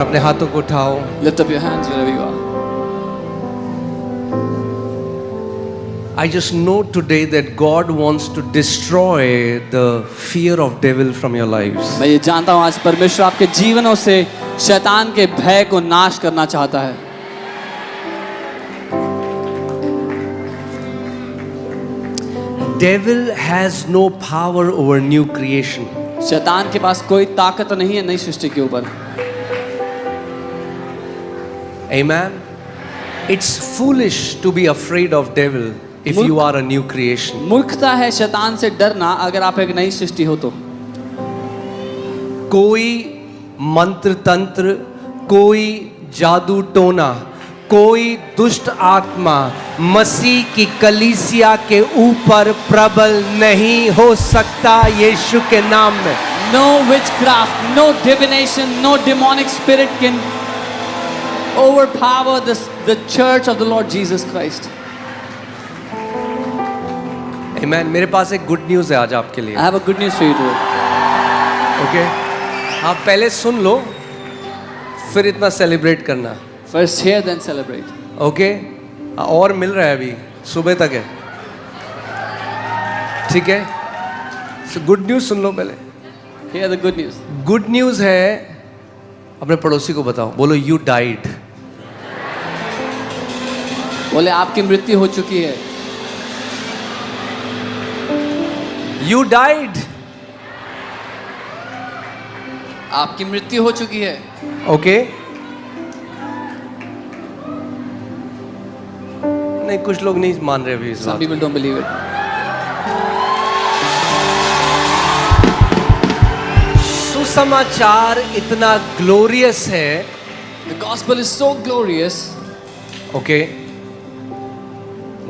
अपने हाथों को उठाओ। Lift up your hands wherever you are. I just know today that God wants to destroy the fear of devil from your lives. मैं ये जानता हूँ आज परमेश्वर आपके जीवनों से शैतान के भय को नाश करना चाहता है। Devil has no power over new creation. शैतान के पास कोई ताकत नहीं है नई सृष्टि के ऊपर। Amen. It's foolish to be afraid of devil if you are a new creation. मूर्खता है शैतान से डरना अगर आप एक नई सृष्टि हो तो। कोई मंत्र तंत्र, कोई जादू टोना, कोई दुष्ट आत्मा मसीह की कलीसिया के ऊपर प्रबल नहीं हो सकता यीशु के नाम में। No witchcraft, no divination, no demonic spirit can overpower the church of the Lord Jesus Christ. Amen. मेरे पास एक गुड न्यूज़ है आज आपके लिए। I have a good news for you today. Okay, आप पहले सुन लो, फिर इतना सेलिब्रेट करना। First hear, then celebrate. Okay, और मिल रहा है अभी, सुबह तक है, ठीक है? So, गुड न्यूज़ सुन लो पहले। Hear the good news. Good news है, अपने पड़ोसी को बताओ, बोलो यू डाइड। बोले आपकी मृत्यु हो चुकी है। You died. आपकी मृत्यु हो चुकी है। ओके, नहीं कुछ लोग नहीं मान रहे अभी इस Some बात। people don't believe it. सुसमाचार इतना ग्लोरियस है, The gospel is so glorious. Okay,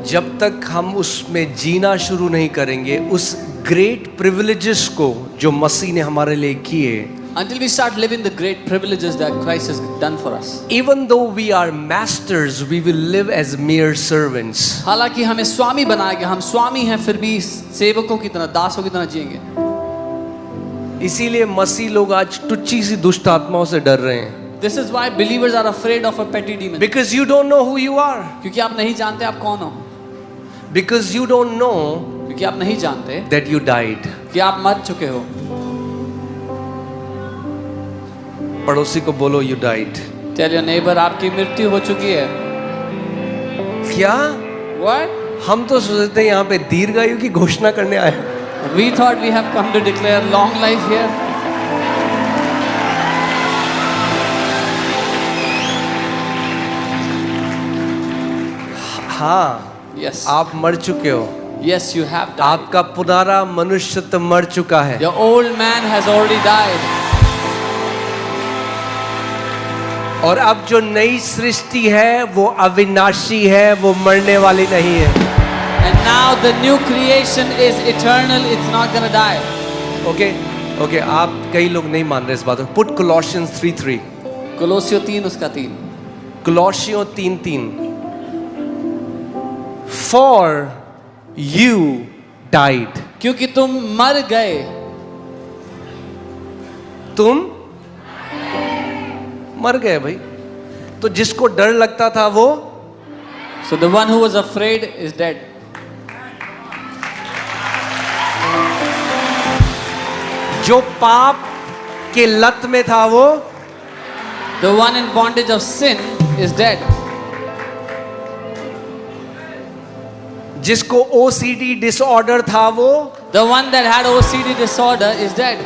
जब तक हम उसमें जीना शुरू नहीं करेंगे, उस ग्रेट प्रिविलेजेस को जो मसीह ने हमारे लिए किए, Until we start living the great privileges that Christ has done for us. even though we are masters, we will live as mere servants. हालांकि हमें स्वामी बनाया गया, हम स्वामी हैं, फिर भी सेवकों की तरह, दासों की तरह जिएंगे। इसीलिए मसीह लोग आज टुच्ची सी दुष्ट आत्माओं से डर रहे हैं। This is why believers are afraid of a petty demon. Because you don't know who you are. क्योंकि आप नहीं जानते आप कौन हो। Because you don't know क्योंकि आप नहीं जानते that you died. कि आप मर चुके हो। पड़ोसी को बोलो you died. Tell your neighbor आपकी मृत्यु हो चुकी है। क्या? What? हम तो सोचते हैं यहाँ पे दीर्घायु की घोषणा करने आए। We thought we have come to declare long life here. हाँ, Yes. आप मर चुके हो। Yes, you have died. आपका पुराना मनुष्य मर चुका है। Your old man has already died. और अब जो नई सृष्टि है वो अविनाशी है, वो मरने वाली नहीं है। And now the new creation is eternal. It's not gonna die. Okay okay, आप कई लोग नहीं मान रहे इस बात को। पुट कोलोसियंस 3:3। कोलोसियो 3 उसका 3। कोलोसियों 3:3। For you died. क्योंकि तुम मर गए। तुम मर गए भाई। तो जिसको डर लगता था वो, So the one who was afraid is dead. जो पाप के लत में था वो, The one in bondage of sin is dead. जिसको OCD डिसऑर्डर था वो, The one that had OCD disorder is dead.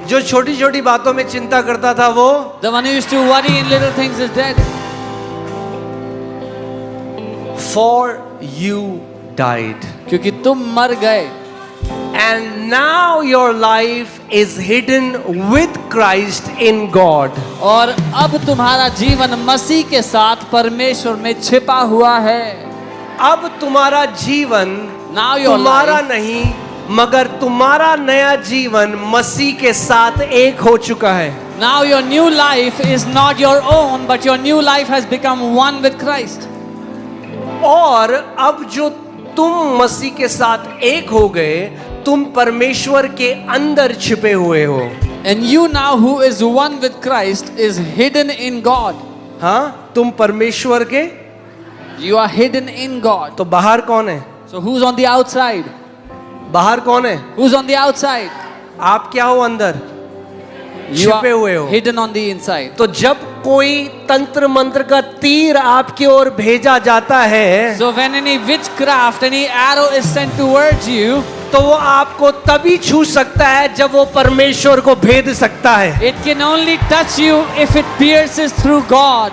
जो छोटी छोटी बातों में चिंता करता था वो, The one who used to worry in little things is dead. For you died. क्योंकि तुम मर गए। And now your life is hidden with Christ in God. और अब तुम्हारा जीवन मसीह के साथ परमेश्वर में छिपा हुआ है। अब तुम्हारा जीवन Now your तुम्हारा life, नहीं, मगर तुम्हारा नया जीवन मसीह के साथ एक हो चुका है। now your new life is not your own, but your new life has become one with Christ. और अब जो तुम मसीह के साथ एक हो गए, तुम परमेश्वर के अंदर छिपे हुए हो। And you now who is one with Christ is hidden in God. हाँ, तुम परमेश्वर के, You are hidden in God. तो बाहर कौन है? So who's on the outside? बाहर कौन है? Who's on the outside? आप क्या हो अंदर? You छिपे हुए are हो। hidden on the inside. तो जब कोई तंत्र मंत्र का तीर आपकी ओर भेजा जाता है, So when any witchcraft, any arrow is sent towards you, तो वो आपको तभी छू सकता है जब वो परमेश्वर को भेद सकता है। it can only touch you if it pierces through God.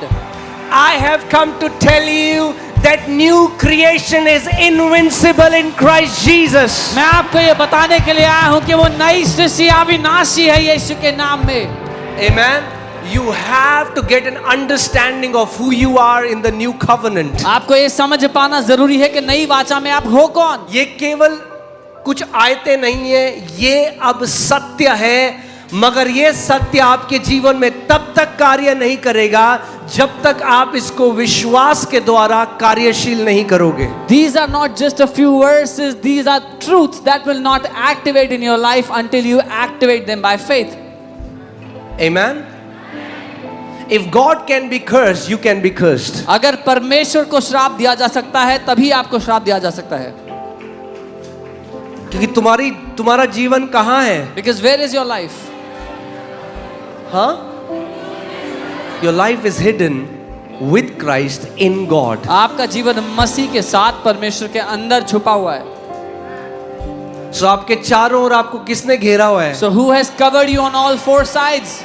I have come to tell you that new creation is invincible in Christ Jesus. मैं आपको ये बताने के लिए आया हूँ कि वो नई सृष्टि अविनाशी है यीशु के नाम में। Amen. You have to get an understanding of who you are in the new covenant. आपको ये समझ पाना जरूरी है कि नई वाचा में आप हो कौन। ये केवल कुछ आयतें नहीं है, ये अब सत्य है, मगर ये सत्य आपके जीवन में तब तक कार्य नहीं करेगा जब तक आप इसको विश्वास के द्वारा कार्यशील नहीं करोगे। These are not just a few verses, these are truths that will not activate in your life until you activate them by faith. Amen. If God can be cursed, you can be cursed. अगर परमेश्वर को श्राप दिया जा सकता है तभी आपको श्राप दिया जा सकता है। क्योंकि तुम्हारा जीवन कहाँ है? Because where is your life? हाँ? Your life is hidden with Christ in God. आपका जीवन मसीह के साथ परमेश्वर के अंदर छुपा हुआ है। So आपके चारों ओर आपको किसने घेरा हुआ है? So who has covered you on all four sides?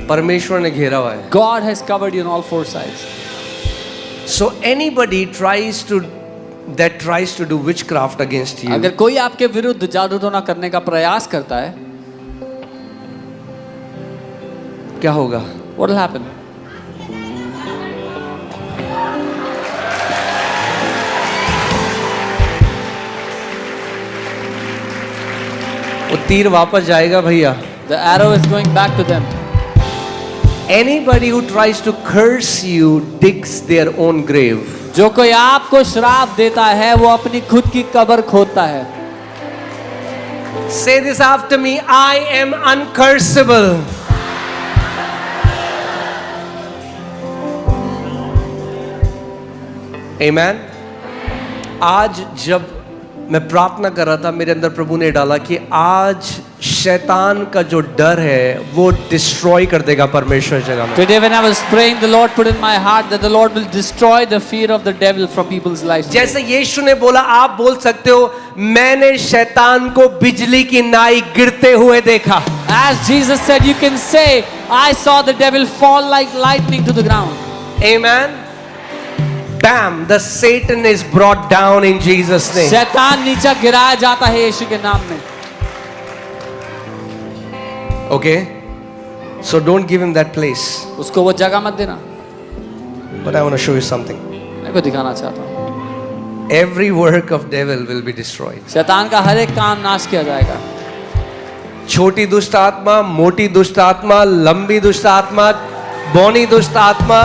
परमेश्वर ने घेरा हुआ है। God has covered you on all four sides. So anybody that tries to do witchcraft against you, अगर कोई आपके विरुद्ध जादू टोना करने का प्रयास करता है, क्या होगा? what will happen? वो तीर वापस जाएगा भैया। The arrow is going back to them. Anybody who tries to curse you digs their own grave. जो कोई आपको श्राप देता है वो अपनी खुद की कब्र खोदता है। Say this after me, I am uncursable. Amen. आज जब मैं प्रार्थना कर रहा था, मेरे अंदर प्रभु ने डाला कि आज शैतान का जो डर है वो डिस्ट्रॉय कर देगा परमेश्वर जगह में। Today when I was praying, the Lord put in my heart that the Lord will destroy the fear of the devil from people's lives. जैसे यीशु ने बोला, आप बोल सकते हो, मैंने शैतान को बिजली की नाई गिरते हुए देखा। As Jesus said, you can say, I saw the devil fall like lightning to the ground. Amen. Bam, the Satan is brought down in Jesus' name. शैतान नीचे गिराया जाता है यीशु के नाम में। Okay? So don't give him that place. उसको वो जगह मत देना। But I want to show you something. मैं को दिखाना चाहता हूँ। Every work of devil will be destroyed. शैतान का हर एक काम नाश किया जाएगा। छोटी दुष्ट आत्मा, मोटी दुष्ट आत्मा, लंबी दुष्ट आत्मा, बौनी दुष्ट आत्मा,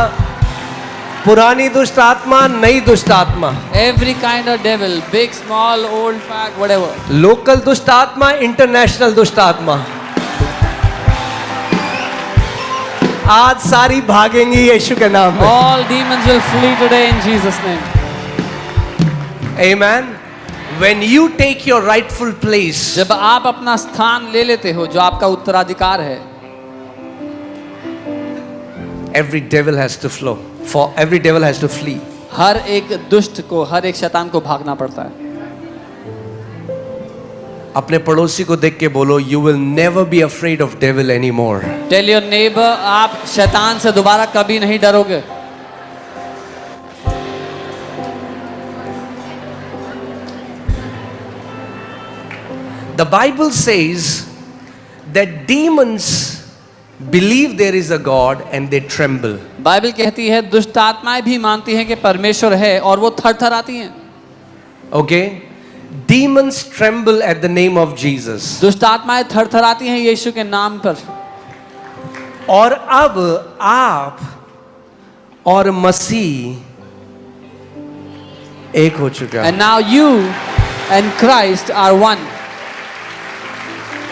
पुरानी दुष्ट आत्मा, नई दुष्ट आत्मा, Every kind of devil, big, small, old, fat, whatever. Local दुष्ट आत्मा, इंटरनेशनल दुष्ट आत्मा, आज सारी भागेंगी यीशु के नाम में। All demons will flee today in Jesus' name. Amen. When you take your rightful place, जब आप अपना स्थान ले लेते हो जो आपका उत्तराधिकार है, every devil has to flow. For every devil has to flee. हर एक दुष्ट को, हर एक शैतान को भागना पड़ता है। अपने पड़ोसी को देख के बोलो, you will never be afraid of devil anymore. Tell your neighbor, आप शैतान से दोबारा कभी नहीं डरोगे। The Bible says that demons believe there is a God and they tremble. Bible कहती है दुष्ट आत्माएं भी मानती हैं कि परमेश्वर है और वो थरथराती हैं। Okay? Demons tremble at the name of Jesus. दुष्ट आत्माएं थरथराती हैं यीशु के नाम पर। और अब आप और मसीह एक हो चुका है। And now you and Christ are one.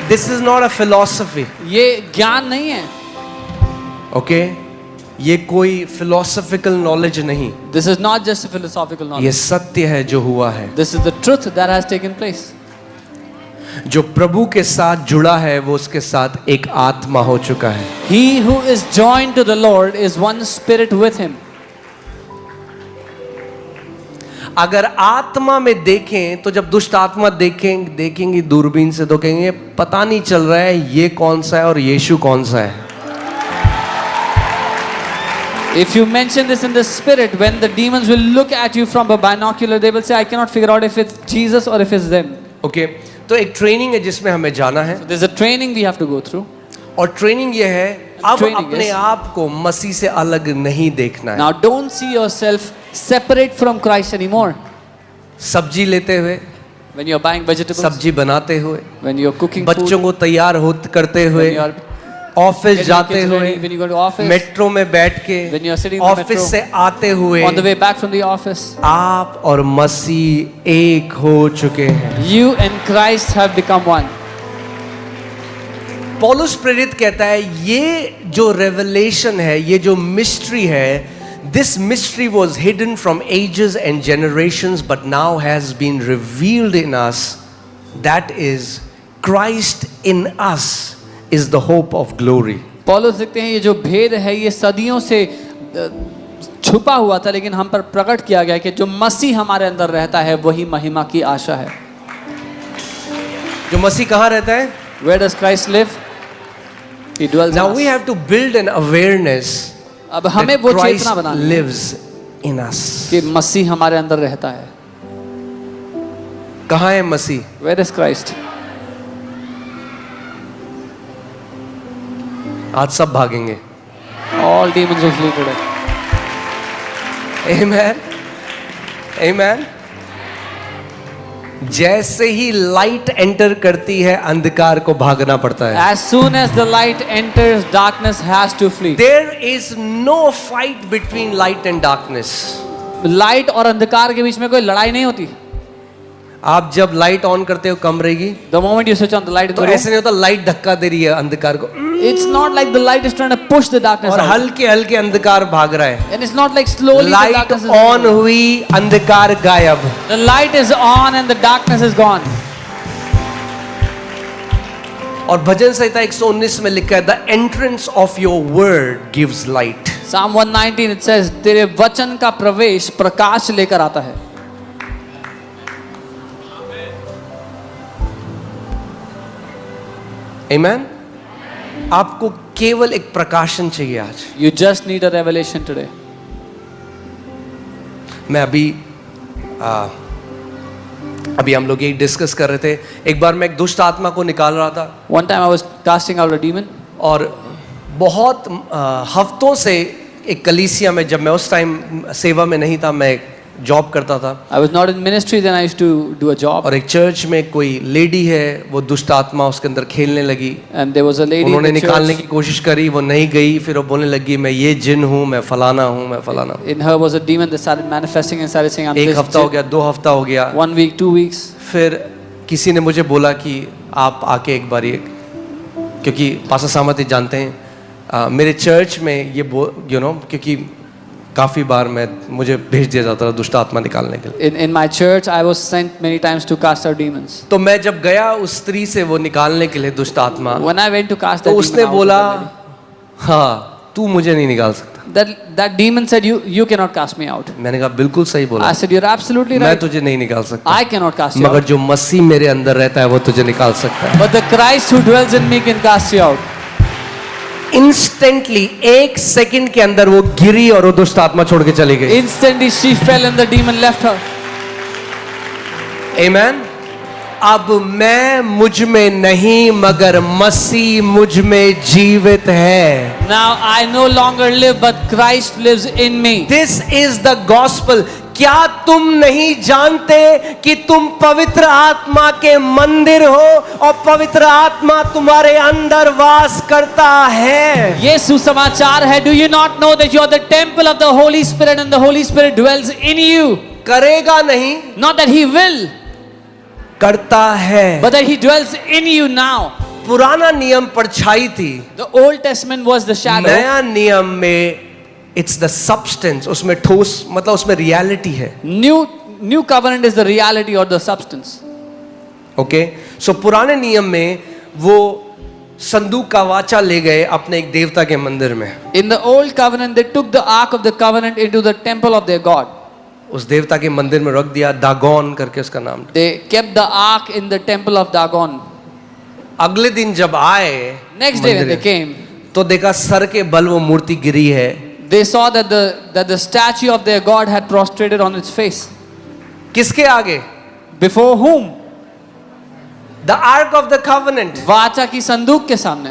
This is not a philosophy, ये ज्ञान नहीं है. ओके? ये कोई फिलोसॉफिकल नॉलेज नहीं, This is not just a philosophical ये knowledge. सत्य है जो हुआ है. This is the truth that has taken place. जो प्रभु के साथ जुड़ा है वो उसके साथ एक आत्मा हो चुका है. He who is joined to the Lord is one spirit with him. अगर आत्मा में देखें तो जब दुष्ट आत्मा देखेंगी दूरबीन से तो कहेंगे पता नहीं चल रहा है ये कौन सा है और यीशु कौन सा है. If you mention this in the spirit, when the demons will look at you from a binocular, they will say, I cannot figure out if it's Jesus or if it's them. Okay, तो एक training है जिसमें हमें जाना है. So there's a training we have to go through. और training ये है अब Training अपने is- आप को मसीह से अलग नहीं देखना है. Now don't see yourself separate from Christ anymore. सब्जी लेते हुए, When you're buying vegetables, सब्जी बनाते हुए, when you're cooking बच्चों food, को तैयार करते हुए, when you're ऑफिस getting जाते kids हुए, ready, when you go to office, metro में बैठ के, when you're sitting in the office metro, से आते हुए, on the way back from the office, आप और मसीह एक हो चुके हैं. you and Christ have become one. पौलुस प्रेरित कहता है ये जो रेवलेशन है, ये जो मिस्ट्री है, this mystery was hidden from ages and generations but now has been revealed in us. That is Christ in us is the hope of glory. पौलुस लिखते हैं ये जो भेद है ये सदियों से छुपा हुआ था लेकिन हम पर प्रकट किया गया कि जो मसीह हमारे अंदर रहता है वही महिमा की आशा है. जो मसीह कहाँ रहता है? Where does Christ live? He dwells Now in we us. have to build an awareness अब हमें that वो Christ चेतना बनानी है lives in us. कि मसीह हमारे अंदर रहता है. कहाँ है मसीह? Where is Christ? आज सब भागेंगे. All demons will flee today. Amen. Amen. जैसे ही लाइट एंटर करती है अंधकार को भागना पड़ता है. As soon as the light enters, darkness has to flee. There is no fight between light and darkness. Light और अंधकार के बीच में कोई लड़ाई नहीं होती. आप जब लाइट ऑन करते हो कम रहेगी, The moment you switch on the light in तो the room, ऐसे नहीं होता लाइट धक्का दे रही है अंधकार को it's not like the light is trying to push the darkness और out. हल्के हल्के अंधकार भाग रहा है. And it's not like slowly the light darkness is on moving. हुई, अंधकार गायब. The light is on and the darkness is gone. और भजन संहिता 119 में लिखा है the entrance of your word gives light. Psalm 119 it says तेरे वचन का प्रवेश प्रकाश लेकर आता है. आमेन. आपको केवल एक प्रकाशन चाहिए आज. You just need a revelation today. मैं अभी हम लोग ये डिस्कस कर रहे थे. एक बार मैं एक दुष्ट आत्मा को निकाल रहा था One time I was casting out a demon. और बहुत हफ्तों से एक कलीसिया में, जब मैं उस टाइम सेवा में नहीं था, मैं जॉब करता था, I was not in ministry then. I used to do a job. और एक चर्च में कोई लेडी है, वो दुष्ट आत्मा उसके अंदर खेलने लगी. And there was a lady in उन्होंने the निकालने church. की कोशिश करी, वो नहीं गई. फिर वो बोलने लगी मैं ये जिन हूँ, मैं फलाना हूँ, मैं फलाना हूँ. In her was a demon that started manifesting and started saying, I'm एक this. हफ्ता हो गया, 2 हफ्ता हो गया. 1 week, 2 weeks. फिर किसी ने मुझे बोला कि आप आके एक बार ये, क्योंकि पास्टर सामत जानते हैं मेरे चर्च में ये क्योंकि काफ़ी बार मुझे भेज दिया जाता था दुष्ट आत्मा निकालने के लिए. In my church, I was sent many times to cast out demons. तो मैं जब गया उस स्त्री से वो निकालने के लिए दुष्ट आत्मा, When I went to cast तो that उसने demon out, बोला of that lady, हाँ तू मुझे नहीं निकाल सकता. that demon said, you cannot cast me out. मैंने कहा बिल्कुल सही बोला, I said, you're absolutely मैं right. तुझे नहीं निकाल सकता, I cannot cast you मगर out. जो मसीह मेरे अंदर रहता है वो तुझे निकाल सकता है. But the Christ who dwells in me can cast you out. Instantly 1 second के अंदर वो गिरी और वो दुष्ट आत्मा छोड़ के चली गई. Instantly she fell and the demon left her. आमेन. अब मैं मुझ में नहीं मगर मसीह मुझ में जीवित है. Now I no longer live but Christ lives in me. This is the gospel. क्या तुम नहीं जानते कि तुम पवित्र आत्मा के मंदिर हो और पवित्र आत्मा तुम्हारे अंदर वास करता है? ये सुसमाचार है. Do you not know that you are the temple of the Holy Spirit and the Holy Spirit dwells in you? करेगा नहीं, Not that He will, करता है. but that He dwells in you now. पुराना नियम परछाई थी, The Old Testament was the shadow. नया नियम में इट्स द सब्सटेंस, उसमें ठोस मतलब उसमें रियलिटी है. New covenant is the reality or the substance. Okay, so पुराने नियम में वो संदूक का वाचा ले गए अपने एक देवता के मंदिर में. In the old covenant, they took the ark of the covenant into the temple of their god. उस देवता के मंदिर में रख दिया, दागोन करके उसका नाम. They kept the ark in the temple of Dagon. अगले दिन जब आए Next day when मंदिर they came, तो देखा सर के बल वो मूर्ति गिरी है. they saw that the statue of their god had prostrated on its face. किसके आगे? Before whom? The arc of the covenant. वाचा की संदूक के सामने.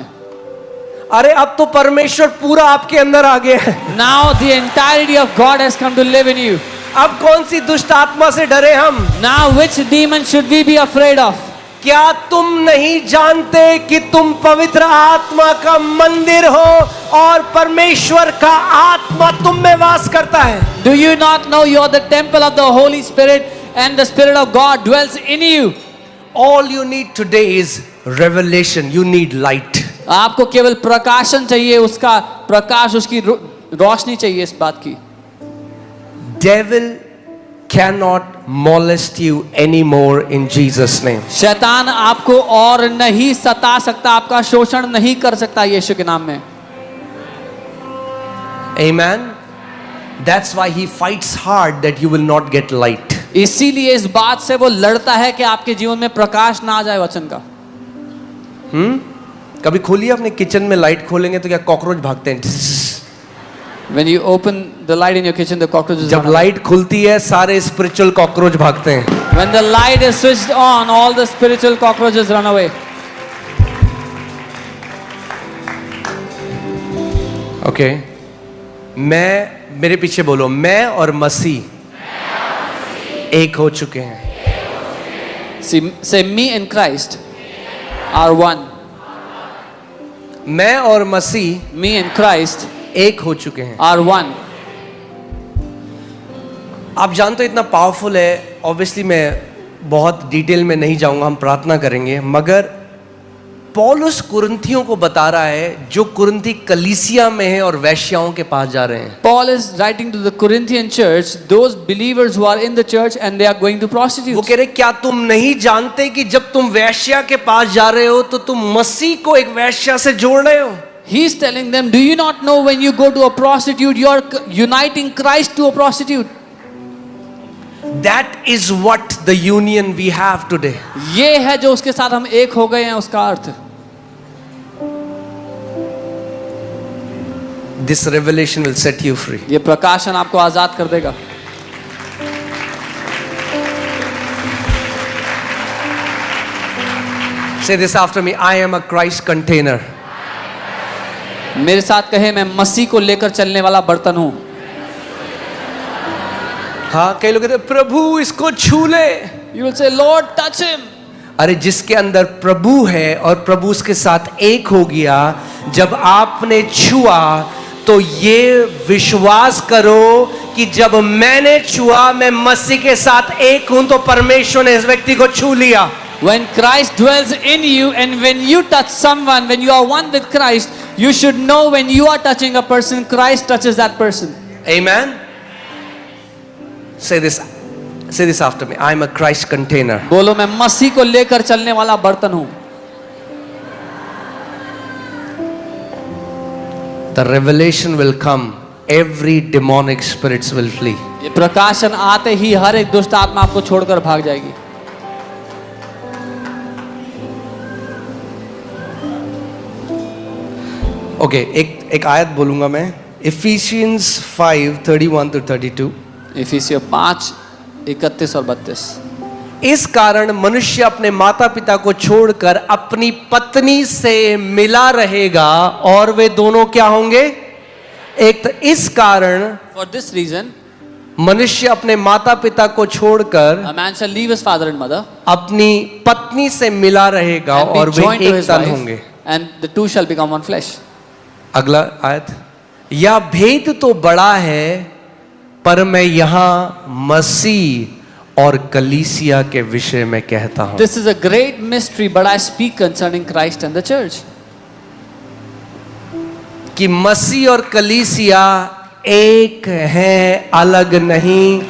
अरे अब तो परमेश्वर पूरा आपके अंदर आ गया है. Now the entirety of God has come to live in you. अब कौन सी दुष्ट आत्मा से डरे हम? Now which demon should we be afraid of? क्या तुम नहीं जानते कि तुम पवित्र आत्मा का मंदिर हो और परमेश्वर का आत्मा तुम में वास करता है? Do you not know you are the temple of the Holy Spirit and the Spirit of God dwells in you? All you need today is revelation. You need light. आपको केवल प्रकाशन चाहिए, उसका प्रकाश, उसकी रोशनी चाहिए इस बात की. Devil cannot molest you anymore in Jesus name. शैतान आपको और नहीं सता सकता, आपका शोषण नहीं कर सकता यीशु के नाम में. Amen. That's why he fights hard that you will not get light. इसीलिए इस बात से वो लड़ता है कि आपके जीवन में प्रकाश ना आ जाए वचन का. कभी खोलिए अपने किचन में लाइट खोलेंगे तो क्या कॉकरोच भागते हैं? When you open the light in your kitchen, the cockroaches जब run away. लाइट खुलती है सारे स्पिरिचुअल कॉकरोच भागते हैं. When the light is switched on, all the spiritual cockroaches run away. Okay, मेरे पीछे बोलो, मैं और मसीह एक हो चुके हैं. Say me and Christ are one. मैं और मसीह Me and Christ एक हो चुके हैं. are one. आप जानते हो इतना पावरफुल है. ऑब्वियसली मैं बहुत डिटेल में नहीं जाऊंगा, हम प्रार्थना करेंगे, मगर पौलुस कुरिन्थियों को बता रहा है जो कुरिन्थी कलीसिया में है और वैश्याओं के पास जा रहे हैं. Paul is writing to the Corinthian church, those believers who are in the church and they are going to वो prostitutes. कह रहे क्या तुम नहीं जानते कि जब तुम वैश्या के पास जा रहे हो तो तुम मसीह को एक वैश्या से जोड़ रहे हो? He is telling them, do you not know when you go to a prostitute, you are uniting Christ to a prostitute? That is what the union we have today. ये है जो उसके साथ हम एक हो गए हैं, उसका अर्थ. This revelation will set you free. ये प्रकाशन आपको आजाद कर देगा. Say this after me. I am a Christ container. मेरे साथ कहे, मैं मसीह को लेकर चलने वाला बर्तन हूं. हाँ, कई लोग कहते हैं प्रभु इसको छू ले. You will say, Lord, touch him. अरे जिसके अंदर प्रभु है और प्रभु उसके साथ एक हो गया, जब आपने छुआ तो ये विश्वास करो कि जब मैंने छुआ मैं मसीह के साथ एक हूं, तो परमेश्वर ने इस व्यक्ति को छू लिया. When Christ dwells in you and when you touch someone, when you are one with Christ, you should know when you are touching a person, Christ touches that person. Amen. Say this after me. I am a Christ container. बोलो, मैं मसीह को लेकर चलने वाला बर्तन हूं. The revelation will come. Every demonic spirits will flee. ये प्रकाशन आते ही हर एक दुष्ट आत्मा आपको छोड़कर भाग जाएगी. ओके, एक आयत बोलूंगा मैं. Ephesians 5:31-32. इफिसियों 5:31 और 32. इस कारण मनुष्य अपने माता पिता को छोड़कर अपनी पत्नी से मिला रहेगा और वे दोनों क्या होंगे? एक. तो इस कारण For this reason, मनुष्य अपने माता पिता को छोड़कर a man shall leave his father and mother अपनी पत्नी से मिला रहेगा and और be वे joined to एक his तन wife, होंगे. and the two shall become one flesh. अगला आयत. यह भेद तो बड़ा है पर मैं यहां मसीह और कलीसिया के विषय में कहता हूं। This is a great mystery, but I speak concerning Christ and the church. कि मसीह और कलीसिया एक है, अलग नहीं।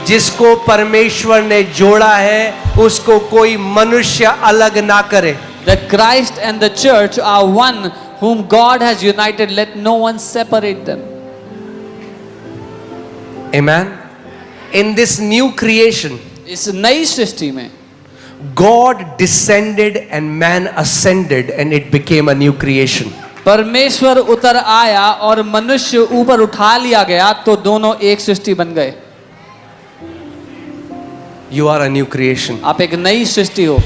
जिसको परमेश्वर ने जोड़ा है उसको कोई मनुष्य अलग ना करे। That Christ and the church are one, whom God has united. Let no one separate them. Amen. In this new creation, इस नई सृष्टि में God descended and man ascended, and it became a new creation. परमेश्वर उतर आया और मनुष्य ऊपर उठा लिया गया, तो दोनों एक सृष्टि बन गए। You are a new creation. आप एक नई सृष्टि हो।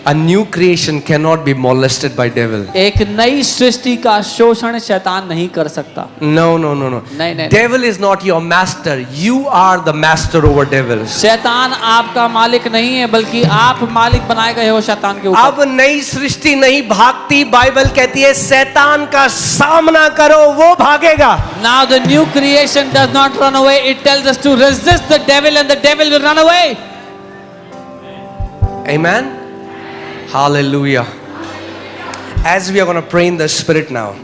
A new creation cannot be molested by devil. एक नई सृष्टि का शोषण शैतान नहीं कर सकता। No. नहीं, नहीं। Devil is not your master. You are the master over devil. शैतान आपका मालिक नहीं है, बल्कि आप मालिक बनाए गए हो शैतान के ऊपर। अब नई सृष्टि नहीं भागती। बाइबल कहती है शैतान का सामना करो, वो भागेगा। Now the new creation does not run away. It tells us to resist the devil, and the devil will run away. Amen. Hallelujah. As we are going to pray in the spirit now,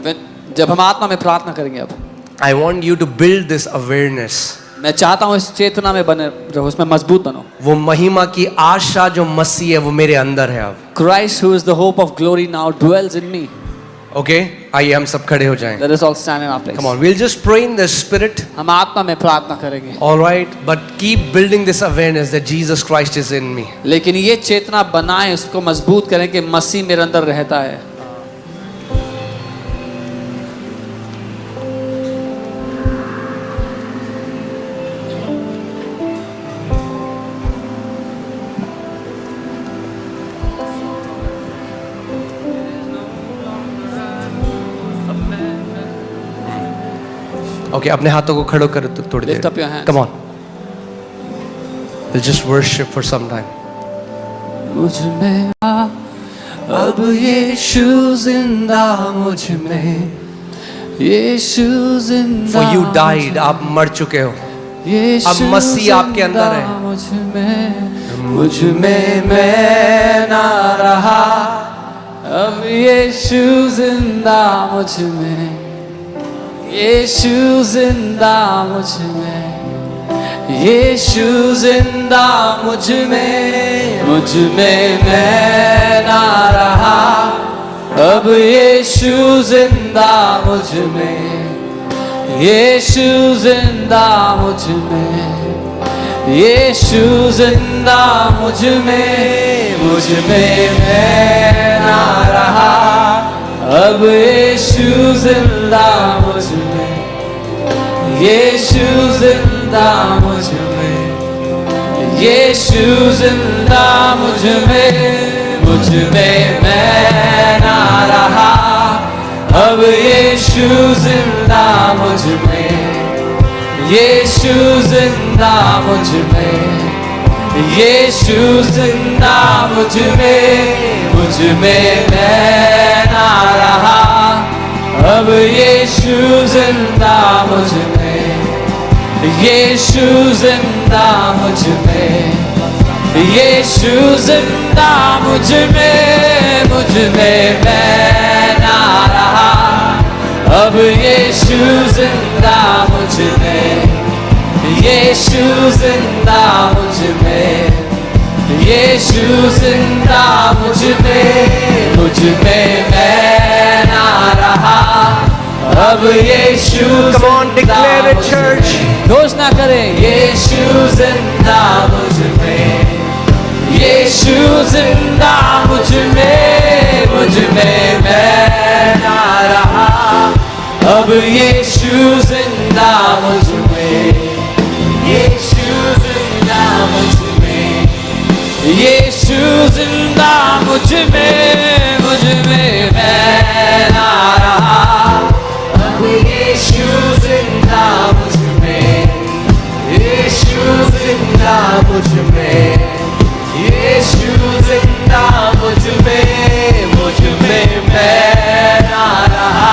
जब हम आत्मा में प्रार्थना करेंगे अब, I want you to build this awareness. मैं चाहता हूँ इस चेतना में बने रहो, उसमें मजबूत बनो। वो महिमा की आशा जो मसीह है वो मेरे अंदर है अब। Christ, who is the hope of glory, now dwells in me. Okay? आइए हम सब खड़े हो जाएं। Let us all stand in our place. Come on, we'll just pray in the spirit. हम आत्मा में प्रार्थना करेंगे। All right, but keep building this awareness that Jesus Christ is in me. लेकिन ये चेतना बनाएं, उसको मजबूत करें कि मसीह मेरे अंदर रहता है। Okay, अपने हाथों को खड़ो करो तो थोड़ी Lift there. up your hands. Come on. We'll just worship for some time. मुझ में आ, अब यीशु जिंदा मुझ में, यीशु जिंदा। For you died, आप मर चुके हो। अब मसीह आपके अंदर है। मुझ में मैं ना रहा, अब यीशु जिंदा मुझ में, यीशु जिंदा मुझ में, यीशु जिंदा मुझ में मैं ना रहा, अब यीशु जिंदा मुझ में, यीशु जिंदा मुझ में, यीशु जिंदा मुझ में मैं ना रहा, अब यीशु जिंदा मुझ में, यीशु जिंदा मुझ में, यीशु जिंदा मुझ में मैं ना रहा, अब यीशु जिंदा मुझ में, यीशु जिंदा मुझ में, यीशु जिंदा मुझ में मैं ना रहा, अब यीशु जिंदा मुझ में, यीशु जिंदा मुझ में, यीशु जिंदा मुझ में मैं ना रहा, अब यीशु जिंदा मुझ में, यीशु जिंदा मुझ में, यीशु जिंदा मुझ में मैं ना रहा, अब यीशु Come on, declare it, church. घोषणा करें, यीशु जिंदा मुझ में, यीशु जिंदा मुझ में मैं ना रहा, अब यीशु जिंदा मुझ में, यीशु जिंदा मुझ में, यीशु जिंदा मुझ में मैं ना रहा, अब यीशु जिंदा मुझ में, यीशु जिंदा मुझ में, यीशु जिंदा मुझ में मैं ना रहा,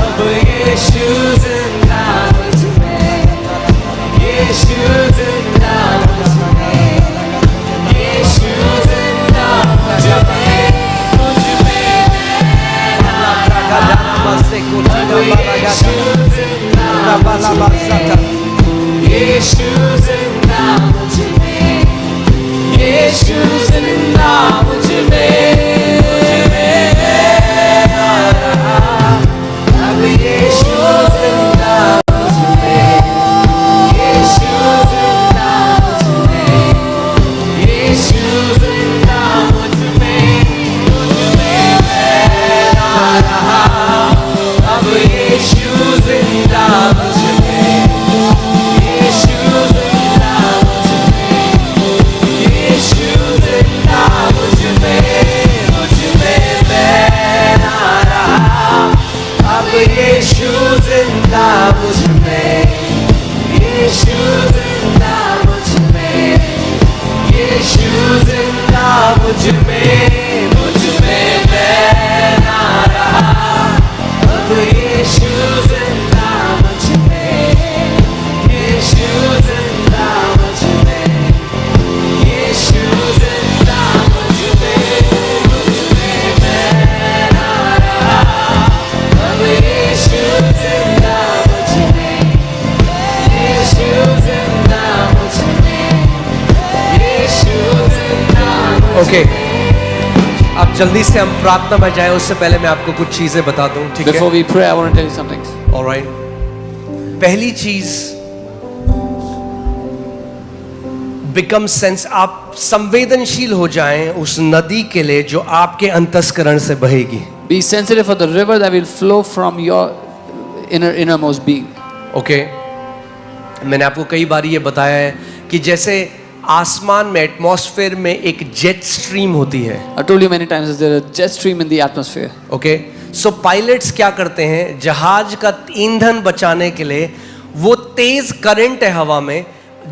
अब यीशु जिंदा मुझ में, यीशु जिंदा मुझ में, ओके, अब जल्दी से हम प्रार्थना में जाए उससे पहले मैं आपको कुछ चीजें बता दूं, ठीक है? Before we pray, I want to tell you something. Alright, पहली चीज बिकम सेंस, आप संवेदनशील हो जाएं उस नदी के लिए जो आपके अंतस्करण से बहेगी. Be sensitive for the river that will flow from your innermost being. Okay, मैंने आपको कई बार ये बताया है कि जैसे आसमान में एटमॉस्फेयर में एक जेट स्ट्रीम होती है. I told you many times that there is a jet stream in the atmosphere. Okay, so pilots क्या करते हैं, जहाज का ईंधन बचाने के लिए वो तेज करंट है हवा में,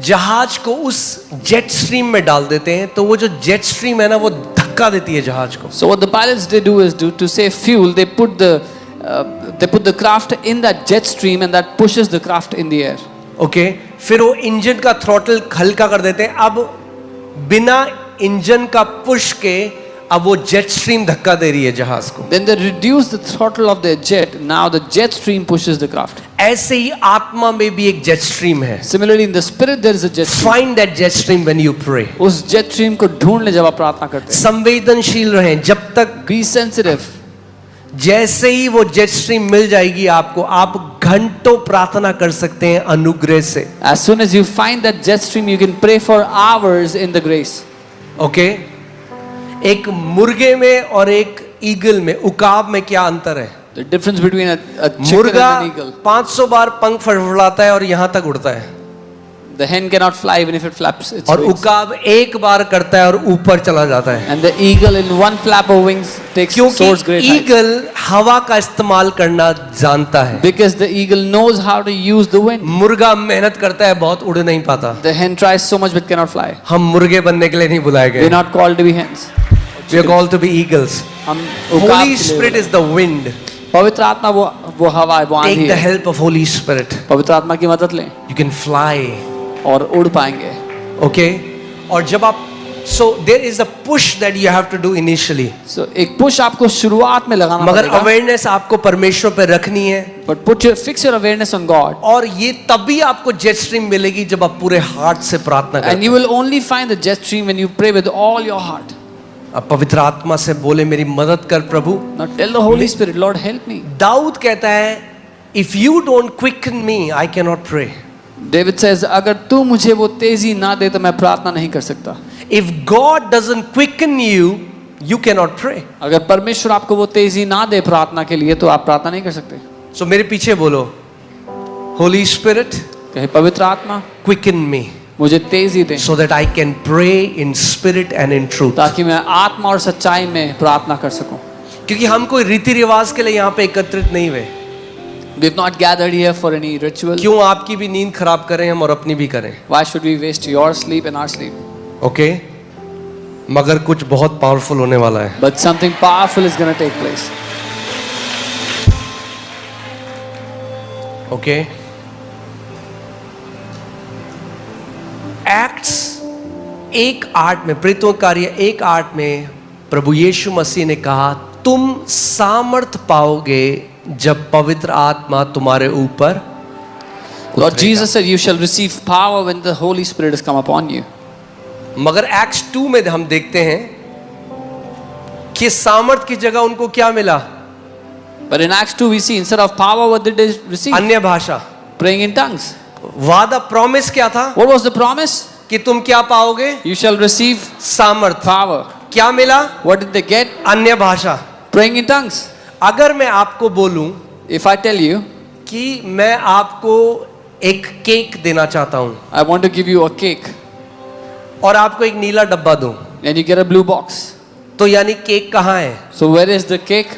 जहाज को उस जेट स्ट्रीम में डाल देते हैं, तो वो जो जेट स्ट्रीम है ना वो धक्का देती है जहाज को. So what the pilots they do is to save fuel, they put the craft in that jet stream and that pushes the craft in the air. Okay, फिर वो इंजन का थ्रॉटल हल्का कर देते हैं. अब बिना इंजन का पुश के अब वो जेट स्ट्रीम धक्का दे रही है जहाज को. Then they reduce the throttle of their jet. Now the jet stream pushes the craft. ऐसे ही आत्मा में भी एक जेट स्ट्रीम है. Similarly in the spirit there is a jet stream. Find that jet stream when you pray. उस jet stream को ढूंढ ले जब आप प्रार्थना करते हैं. संवेदनशील रहें जब तक. Be sensitive. जैसे ही वो जेट स्ट्रीम मिल जाएगी आपको, आप घंटों प्रार्थना कर सकते हैं अनुग्रह से. As soon as you find that jet stream, you can pray for hours in the grace. Okay, एक मुर्गे में और एक ईगल में, उकाब में क्या अंतर है? The difference between a chicken मुर्गा and an eagle. 500 बार पंख फड़फड़ाता है और यहां तक उड़ता है. The hen cannot fly even if it flaps its और wings. उकाब एक बार करता है और ऊपर चला जाता है. And the eagle in one flap of wings soars क्योंकि great heights. ईगल हवा का इस्तेमाल करना जानता है. Because the eagle knows how to use the wind. मुर्गा मेहनत करता है, बहुत उड़ नहीं पाता. The hen tries so much but cannot fly. हम मुर्गे बनने के लिए नहीं बुलाए We're गए. not called to be hens. We are called to be eagles. हम उकाब Holy के लिए Spirit is the wind. पवित्र आत्मा वो हवा है, वो आंधी Take the है. help of Holy Spirit. पवित्र आत्मा की मदद लें You can fly. और उड़ पाएंगे. Okay? और जब आप, so there is a push that you have to do initially. So एक पुश आपको शुरुआत में लगाना मगर पड़ेगा. अवेयरनेस आपको परमेश्वर पे रखनी है. But fix your awareness on God. और ये तभी आपको जेट स्ट्रीम मिलेगी जब आप पूरे हार्ट से प्रार्थना And करें. you will only find the jet stream when you pray with all your heart. अब पवित्र आत्मा से बोले मेरी मदद कर प्रभु. Now tell the Holy Spirit, Lord help me. Dawood कहता है if you don't quicken me I cannot pray. David says अगर तू मुझे वो तेजी ना दे तो मैं प्रार्थना नहीं कर सकता. If God doesn't quicken you, you cannot pray. अगर परमेश्वर आपको वो तेजी ना दे प्रार्थना के लिए तो आप प्रार्थना नहीं कर सकते. So मेरे पीछे बोलो, Holy Spirit, कहे पवित्र आत्मा quicken me मुझे तेजी दे so that I can pray in spirit and in truth. ताकि मैं आत्मा और सच्चाई में प्रार्थना कर सकूं. क्योंकि हम कोई रीति रिवाज के लिए यहाँ पे एकत्रित नहीं हुए. We have not gathered here for any ritual. क्यों आपकी भी नींद खराब करें हम और अपनी भी करें. Why should we waste your sleep and our sleep? Okay, मगर कुछ बहुत पावरफुल होने वाला है. But something powerful is going to take place. Okay, acts 1:8 में, प्रेरितों के कार्य 1:8 में प्रभु यीशु मसीह ने कहा तुम सामर्थ पाओगे जब पवित्र आत्मा तुम्हारे ऊपर Lord Jesus said, you shall receive power when the Holy Spirit has come upon you. मगर एक्ट्स 2 में हम देखते हैं कि सामर्थ की जगह उनको क्या मिला? But in Acts 2 we see, instead of power, what did they receive? अन्य भाषा। Praying in tongues. वादा, प्रॉमिस क्या था? What was the promise? कि तुम क्या पाओगे? You shall receive सामर्थ। power. क्या मिला? What did they get? अन्य भाषा। Praying in tongues. अगर मैं आपको बोलूं If I tell you, कि मैं आपको एक केक देना चाहता हूं I want to give you a cake, और आपको एक नीला डब्बा दूं, and you get a blue box. तो यानी केक कहाँ है? So where is the cake?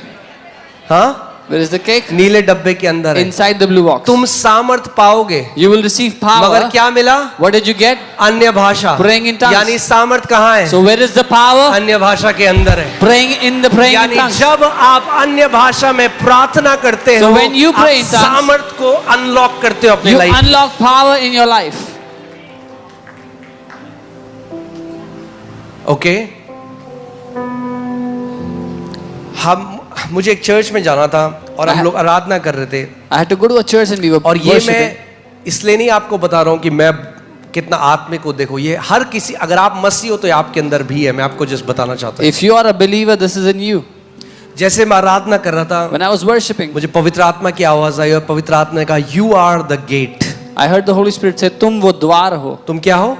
हाँ, Where is the cake? नीले डब्बे के अंदर है। Inside the blue box. तुम सामर्थ पाओगे, You will receive मगर power. क्या मिला? What did you get? अन्य भाषा। Praying in tongues. यानी सामर्थ कहाँ है? So where is the power? अन्य भाषा के अंदर है। Praying in यानी tongues. जब आप अन्य भाषा में प्रार्थना करते So हो, when you pray आप in tongues, सामर्थ को अनलॉक करते हो अपनी You life. unlock power in your life. Okay, मुझे एक चर्च में जाना था और हम लोग आराधना कर रहे थे, I had to go to a church and we were और ये worshiping. मैं इसलिए नहीं आपको बता रहा हूँ कि मैं कितना आत्मिक को देखो, ये हर किसी, अगर आप मसीह हो तो ये आपके अंदर भी है। मैं आपको जस्ट बताना चाहता हूँ। If you are a believer, this is in you. जैसे मैं आराधना कर रहा था, When I was worshiping, मुझे पवित्र आत्मा की आवाज आई और पवित्र आत्मा ने कहा, you are the gate. I heard the Holy Spirit say, तुम वो द्वार हो. तुम क्या हो?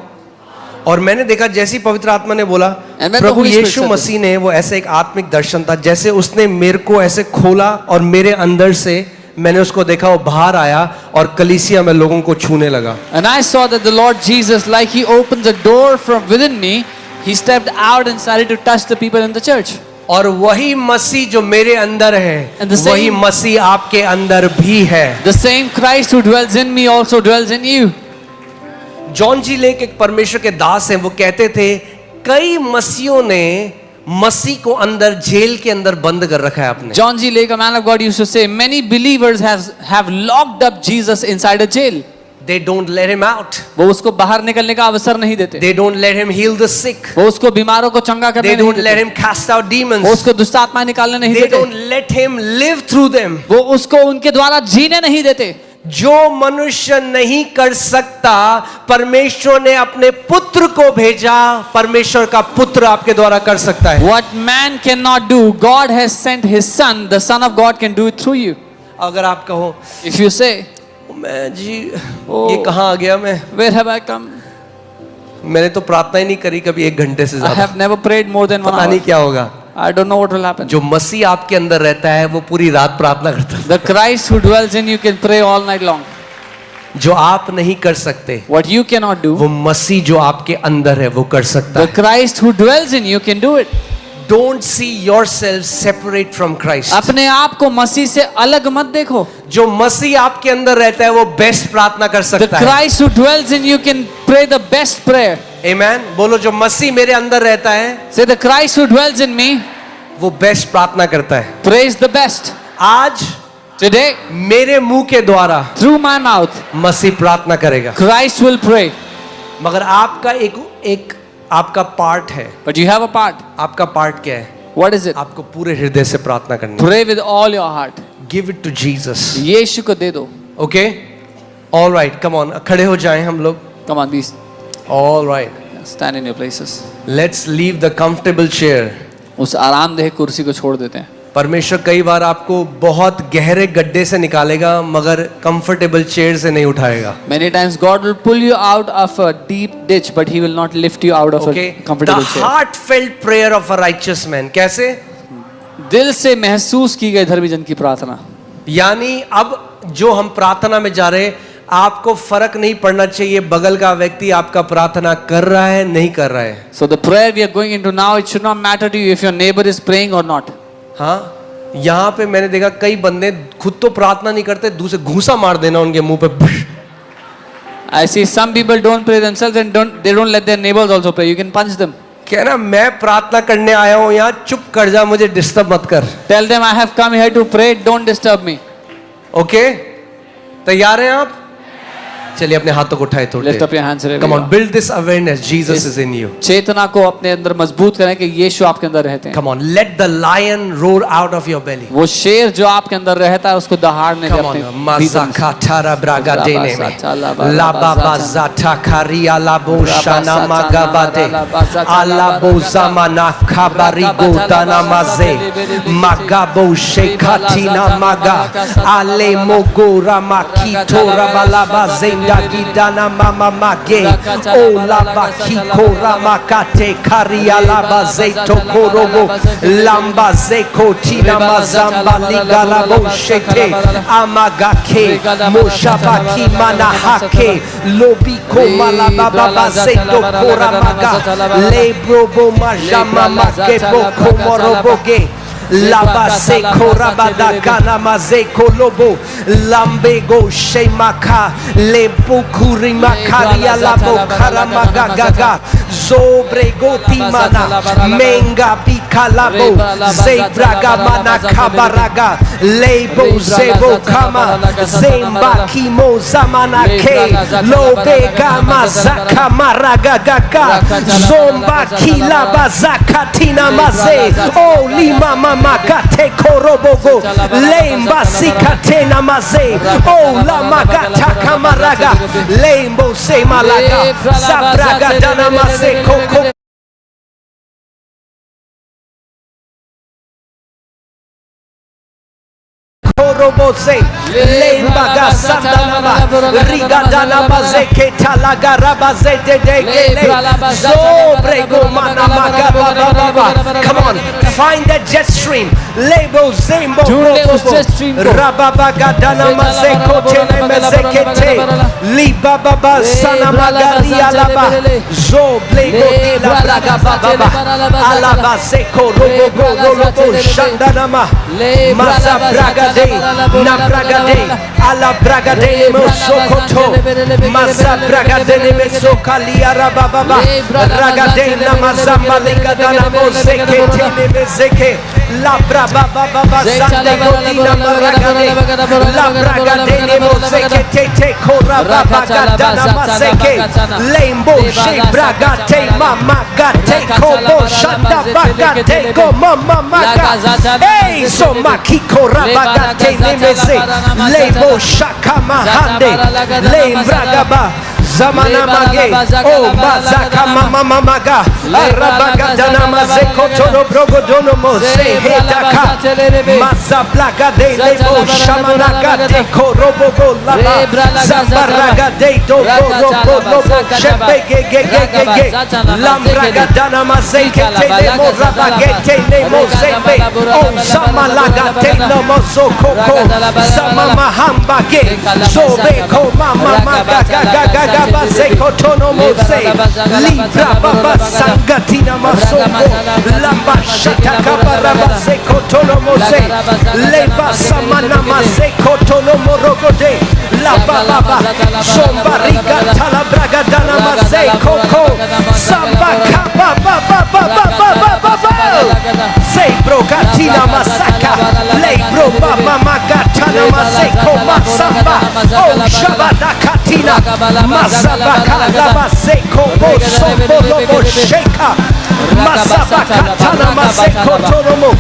और मैंने देखा जैसे ही पवित्र आत्मा ने बोला, And when the Prabhu Holy Spirit Yeshu said मसीह ने, वो ऐसे एक आत्मिक दर्शन था, जैसे उसने मेरे को ऐसे खोला और मेरे अंदर से मैंने उसको देखा, वो बाहर आया और कलीसिया में लोगों को छूने लगा। And I saw that the Lord Jesus, like He opens a door from within me, He stepped out and started to touch the people in the church. और वही मसीह जो मेरे अंदर है, And the same- वही मसीह आपके अंदर भी है। The same Christ who dwells in me also dwells in you. John G Lake एक परमेश्वर के दास हैं, वो कहते थे कई मसीहों ने मसीह को अंदर जेल के अंदर बंद कर रखा है आपने। John G. Lake, a man of God, used to say, many believers have locked up Jesus inside a jail. They don't let him out. वो उसको बाहर निकलने का अवसर नहीं देते. They don't let him heal the sick. वो उसको बीमारों को चंगा करने They नहीं don't let देते. him cast out वो demons. उसको दुष्ट आत्मा निकालने नहीं They देते. don't let him live through them. वो उसको उनके द्वारा जीने नहीं देते. जो मनुष्य नहीं कर सकता, परमेश्वर ने अपने पुत्र को भेजा, परमेश्वर का पुत्र आपके द्वारा कर सकता है। What man cannot do, God has sent His Son. The Son of God can do it through you. अगर आप कहो, If you say, मैं जी Oh. ये कहाँ आ गया मैं where have I come? मैंने तो प्रार्थना ही नहीं करी कभी 1 घंटे से I ज्यादा, have never prayed more than 1 पता नहीं hour. क्या होगा। I don't know what will happen. जो मसीह आपके अंदर रहता है वो पूरी रात प्रार्थना करता है। The Christ who dwells in you can pray all night long. जो आप नहीं कर सकते, What you cannot do, वो मसीह जो आपके अंदर है वो कर सकता the है। Christ who dwells in you can do it. Don't see yourself separate from Christ. अपने आप को मसीह से अलग मत देखो. जो मसीह आपके अंदर रहता है वो बेस्ट प्रार्थना कर The सकता है। Christ who dwells in you can pray the best prayer. Amen. बोलो, जो मसीह मेरे अंदर रहता है Say, the Christ who dwells in me वो बेस्ट प्रार्थना करता है। prays the best. आज Today, मेरे मुंह के द्वारा through my mouth, मसीह प्रार्थना करेगा, Christ will pray. मगर आपका एक आपका पार्ट है। But you have a part. आपका पार्ट क्या है? What is it? आपको पूरे हृदय से प्रार्थना करनी है। Pray with all your heart. Give it to Jesus. यीशु को दे दो. Okay? All right, come on. खड़े हो जाएं हम लोग। Come on, please All right. stand in your places. Let's leave the comfortable chair. उस आरामदेह कुर्सी को छोड़ देते हैं. परमेश्वर कई बार आपको बहुत गहरे गड्ढे से निकालेगा मगर कंफर्टेबल चेयर से नहीं उठाएगा। Many times God will pull you out of a deep ditch, but He will not lift you out of Okay? a The comfortable chair. heartfelt prayer of a righteous man. कैसे? दिल से महसूस की गई धर्मी जन की प्रार्थना. यानी अब जो हम प्रार्थना में जा रहे, आपको फर्क नहीं पड़ना चाहिए बगल का व्यक्ति आपका प्रार्थना कर रहा है नहीं कर रहा है। So the prayer we are going into now, it should not matter to you if your neighbor is praying or not. हाँ, यहाँ पे मैंने देखा कई बंदे खुद तो प्रार्थना नहीं करते, दूसरे घूसा मार देना उनके मुंह पे। I see some people don't pray themselves and they don't let their neighbors also pray. You can punch them. कहना मैं प्रार्थना करने आया हूँ यहाँ, चुप कर जा, मुझे डिस्टर्ब मत कर। Tell them I have come here to pray. Don't disturb me. Okay? तैयार हैं आप? चलिए अपने हाथों को उठाए Lift up थोड़े. your hands wherever Come you on, are. build this awareness. Jesus is in you. चेतना को अपने अंदर मजबूत करें कि यीशु आपके अंदर रहते हैं. Come on, let the lion roar out of your belly. वो शेर जो आपके अंदर रहता है उसको दहाड़ने दे Come on, अपने भीतर mazakatara bragadene me, lababazata karia labo shana magabade, alabo zamana kabarigo danamaze, magabo shekatina maga, ale mogora makito rabalaba zenda gidana mama mage, o labakiko ramakate karia laba zeto korobo, lamba zeko tina mazamba ligarabo shete, amagake moshabaki manahake lobiko malababa zendo koramaga lebrobo majama magebo komoroboge labase korabada kana mazeko lobo lambego shemaka lebukuri makaria labo karamaga gaga zobregoti mana menga bikalabo zebraga mana kabaraga lebo zebo kama zemba kimo zamana ke lobega mazaka maraga gaga zomba kilaba zakatina maze o lima magate korobogo lemba sikatena maze o la magata kamaraga lembo se malaga zabraga dana maze koko korobose lemba gasandana rigadana maze ketalaga rabaze dedegele zobrego mana magaba. Come on, find that jet stream. Lebo zembo rababagadana maze kotene mezekete libababa sana magaria laba zoblego la braga baba alaba seko robo robo shandanama maza braga de na braga de ala braga de mosokoto maza braga de mesokalia rababa braga de na mazamba ligadana mozekete mezeke la braba baba sande godina maragade la braga de mozekete te koraba gadana mazeke lembo she braga te mama gate kobo shanda bagate ko mama maga hey so makiko rabagate nemeze lebo shaka mahande lembragaba zamana mage o mazaka mama maga arabaga dana mazeko toro brogo dono mose hetaka mazablaga de lebo shamanaka de korobogo laba zabaraga de do robo shebege ge lambraga dana mazeke te lemo rabagete lemo zebe o zamalaga te lemo sokoko zamama hambage zobeko mama maga gaga Bazeko tono mose libra baba sangatina masoko lamba shata kabara bazeko tono mose leba samana mazeko tono morogode la baba somba riga tala braga dana mazeko ko samba kaba baba sei brogatina masaka lebro baba magatana mazeko masamba oh shabada katina Masabaka labaseko bosombo lobo sheka Masabakatana maseko toromo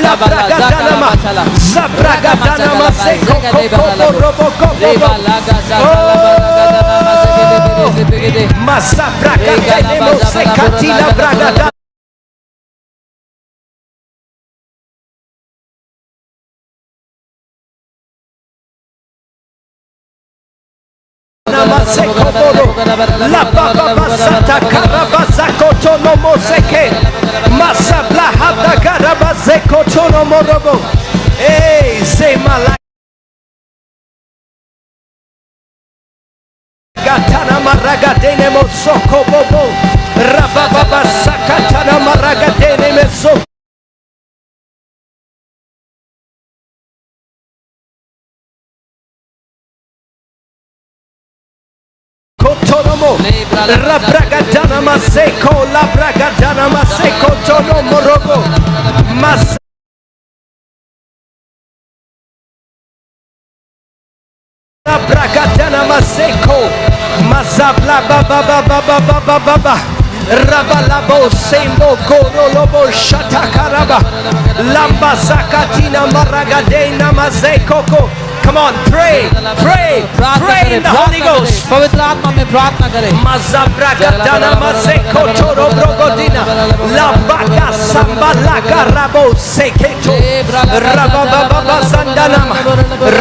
Labragadana Zabragadana maseko kokobo robo kobo Masabragadana mosekatila bragadana la baba sata karabazako tono moseke masabla hada karabazeko tono morobo hey zemala gatana maragadene mosoko bobo rababa sakatana maragadene meso la bragadana maseko la bragadana maseko tono morogo mas Bragadana Maseko Mazabla Baba Baba Baba Baba Rabalabo Sembo Korolobo Shatakaraba Lamba Zakatina Maragadena Mazekoko. Come on, pray, pray, pray in the Holy Ghost. पवित्र आत्मा में प्रार्थना करें. Mazabragadana Mazeko Toro Brogodina Lambaga Sambalaga Rabo Seketo Rabababa Sandanama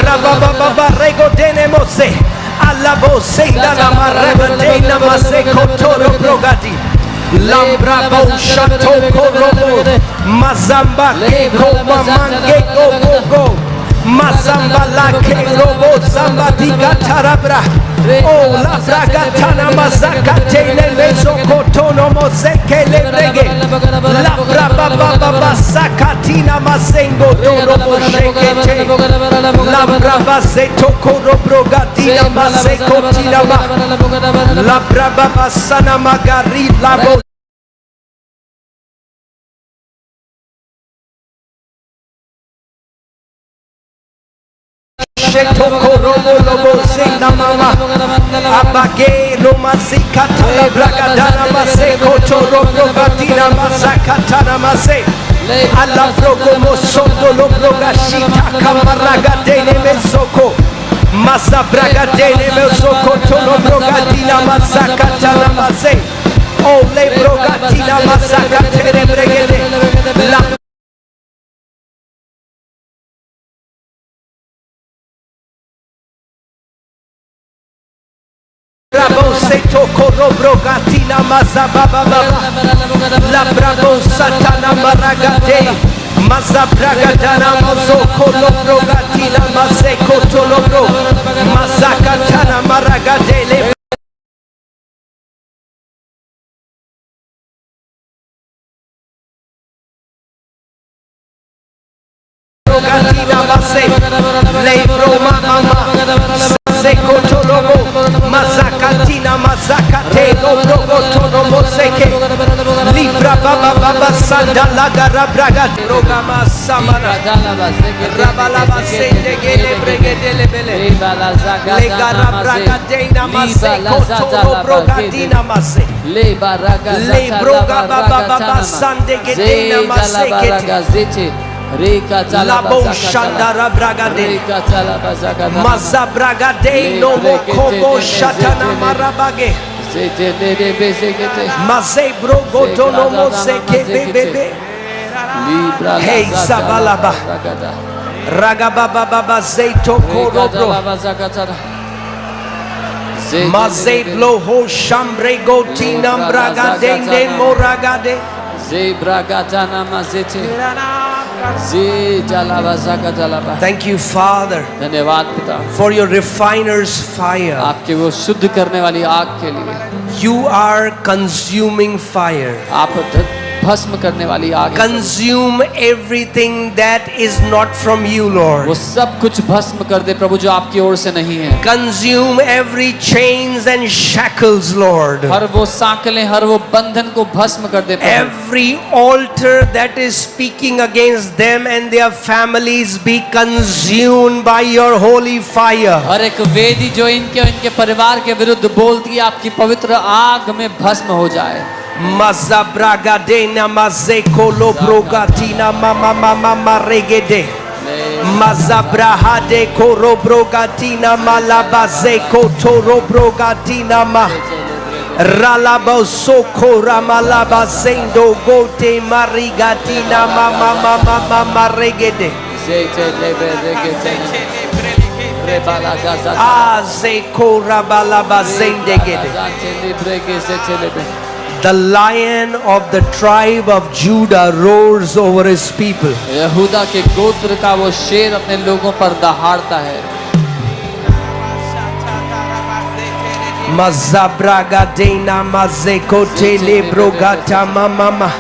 Rabababa Regodene Mose Alabo Sendanama Regodena Mazeko Toro Brogadi Lambrabo Shato Korobo Mazamba Keko Mamange Go Go Go Mazamba la ke robo zamba dikatarabra. Oh la bragatana mazakate le mezokotono mozeke le brege. La braba baba sakatina mazengo doro moshekete. La braba zetoko robrogatina mazekotina ma. La braba basana magari labo. Abage Roma Zikata Bragadana Mase Kotoro Brogatina Masakatana Mase Allah Brogomo Sondo Logrogashita Kamaragadene Mesoko Masa Bragadene Mesoko Tono Brogatina Masakatana Mase Ole Brogatina Masakatene Bregede La Bravo Seto Korobro Gatina Mazababa La Bravo Satana Maragate Mazabragadana Mazo Kolobro Gatina Mazeko Tolobro Mazakatana Maragate Gatina Mase Lebro Mama Seko Tolobo Mazakatina Mazakate Lobo Tono Moseke Libra Baba Baba Sandala Garabraga Rogama Samana Rabalaba Sende Gele Bregedele Bele Legara Braga Dena Maseko Tolo Brogadina Mase Lebroga Baba Baba Sande Gedena Masekete Labo Shandara Bragade Maza Bragade no Mokobo Shatana Marabage Maze Brogoto no Moseke Bebe Hey Sabalaba Ragababa Baba Zeto Korobro Maze Bloho Shambre Gotina Bragade ne Moragade Zebragatana mazete Thank you, Father, धन्यवाद पिता for your refiner's fire. आपके वो शुद्ध करने वाली आग के लिए. You are consuming fire. आप भस्म करने वाली आग. Consume everything that is not from you, Lord. वो सब कुछ भस्म कर दे प्रभु जो आपकी ओर से नहीं है. Consume every chains and shackles, Lord. हर वो साकलें हर वो बंधन को भस्म कर दे प्रभु. Every altar that is speaking against them and their families be consumed by your holy fire. हर एक वेदी जो इनके और इनके परिवार के विरुद्ध बोलती है आपकी पवित्र आग में भस्म हो जाए. Mazabragadena mazeko lobrogatina mama mama maregede Mazabrahade korobrogatina malabazeko torobrogatina ma Ralabosoko ramalabazendo gote marigatina mama mama maregede Azeko rabalabazendegede. The lion of the tribe of Judah roars over his people. यहूदा के गोत्र का वो शेर अपने लोगों पर दहाड़ता है. Mazabragadena mazekote lebrogata mama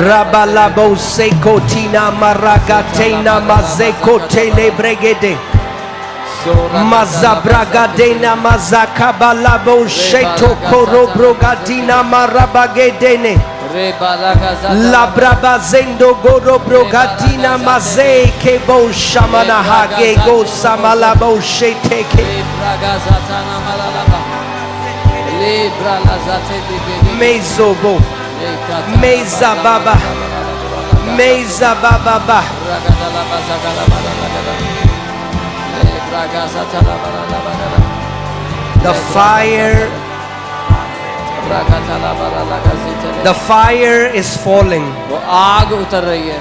Rabalabo sekotina maragatena mazekote lebregede Mazabragadena mazakabalabo sheto korobrogatina marabagedene रे बाला का La braba zendo goro brogatina maze ke bo shamana hage go samala bo sheteke mezo bo meza baba ba the fire is falling. वो आग उतर रही है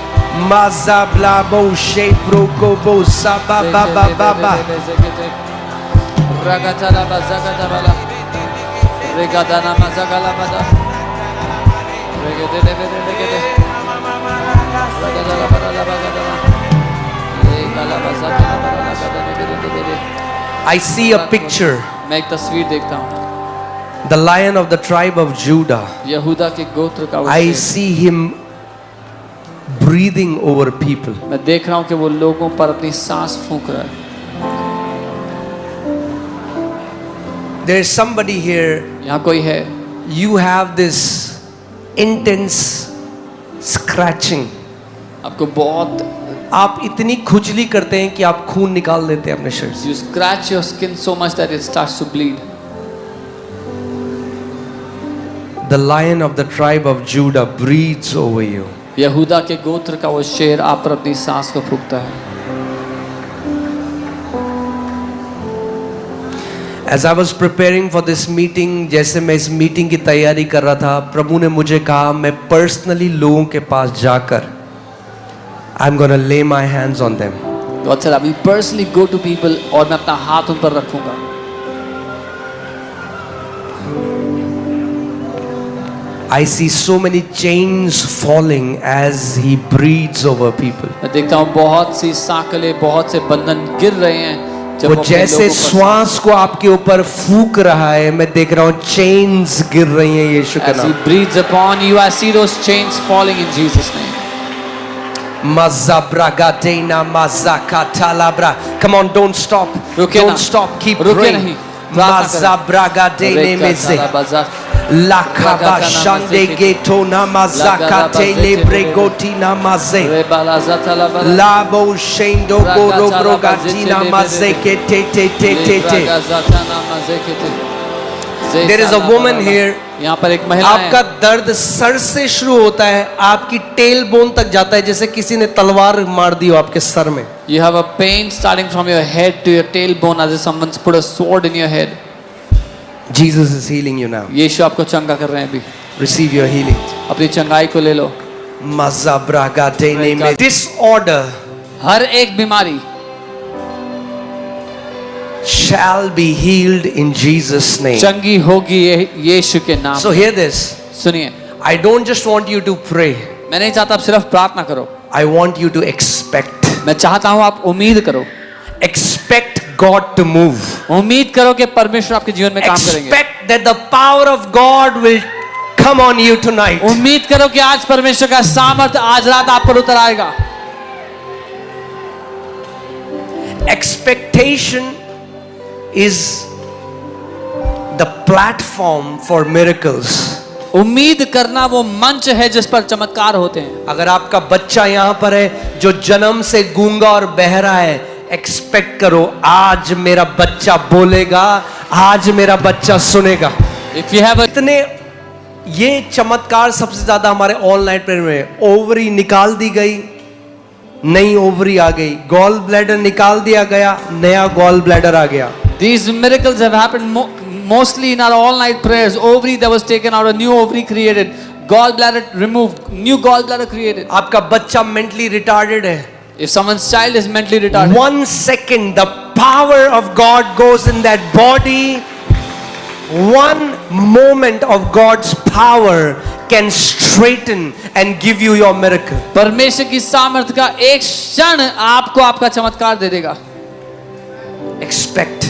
Mazabla bo shepro go bo saba baba baba. Ragatala bazagata bala regatana mazagala bada regede regede ragatala bala bagatala regala bazagala bala regede I see a picture. मैं एक तस्वीर देखता हूँ The lion of the tribe of Judah. यहूदा के गोत्र का वो I शेर। see him breathing over people. मैं देख रहा हूँ कि वो लोगों पर अपनी सांस फूंक रहा है There is somebody here. यहाँ कोई है You have this intense scratching. आपको बहुत आप इतनी खुजली करते हैं कि आप खून निकाल देते हैं अपने शरीर से. you scratch your skin so much that it starts to bleed The lion of the tribe of Judah breathes over you. यहूदा के गोत्र का वो शेर आप पर अपनी सांस को फूंकता है As I was preparing for this meeting, जैसे मैं इस मीटिंग की तैयारी कर रहा था, प्रभु ने मुझे कहा मैं पर्सनली लोगों के पास जाकर I'm gonna lay my hands on them. God said I will personally go to people और मैं अपना हाथ उन पर रखूंगा I see so many chains falling as he breathes over people. मैं देखता हूँ बहुत सी सांकलें बहुत से बंधन गिर रहे हैं जब वो अपने जैसे लोगों पर- श्वास को आपके ऊपर फूक रहा है, मैं देख रहा हूँ चेन्स गिर रही हैं यीशु के As he नाम. breathes upon you, I see those chains falling in Jesus' name. Mazabragadena mazakatalabra. Come on, don't stop. रुके ना, Don't stop. Keep रुके praying. नहीं, प्रार्थना करें। Mazabragadene meze. Lakaba shande geto namazakate lebregoti namaze. Labo shendo goro brogatina mazeke te te te te te. There is a woman here. यहाँ पर एक महिला आपका है दर्द सर से शुरू होता है, आपकी टेल बोन तक जाता है, जैसे किसी ने तलवार मार दी हो आपके सर में. You have a pain starting from your head to your tailbone as if someone's put a sword in your head. Jesus is healing you now. यीशु आपको चंगा कर रहे हैं अभी Receive your healing. अपनी चंगाई को ले लो Mazabragadene me. Disorder हर एक बीमारी shall be healed in Jesus' name. चंगी होगी यीशु के नाम So hear this. सुनिए I don't just want you to pray. मैं नहीं चाहता आप सिर्फ प्रार्थना करो I want you to expect. मैं चाहता हूँ आप उम्मीद करो Expect God to move. उम्मीद करो कि परमेश्वर आपके जीवन में काम करेंगे Expect that the power of God will come on you tonight. उम्मीद करो कि आज परमेश्वर का सामर्थ्य आज रात आप पर उतर आएगा Expectation is the platform for miracles. उम्मीद करना वो मंच है जिस पर चमत्कार होते हैं अगर आपका बच्चा यहाँ पर है जो जन्म से गूंगा और बहरा है, एक्सपेक्ट करो आज मेरा बच्चा बोलेगा, आज मेरा बच्चा सुनेगा. If you have a इतने ये चमत्कार सबसे ज्यादा हमारे ऑनलाइन प्रेयर में. ओवरी निकाल दी गई, नई ओवरी आ गई. गॉल ब्लैडर निकाल दिया गया, नया गॉल ब्लैडर आ गया. These miracles have happened mostly in our all-night prayers. Ovary that was taken out, a new ovary created. Gallbladder removed, new gallbladder created. आपका बच्चा मेंटली रिटार्डेड है. If someone's child is mentally retarded, 1 second the power of God goes in that body. 1 moment of God's power can straighten and give you your miracle. परमेश्वर की सामर्थ्य का एक क्षण आपको आपका चमत्कार दे देगा. Expect.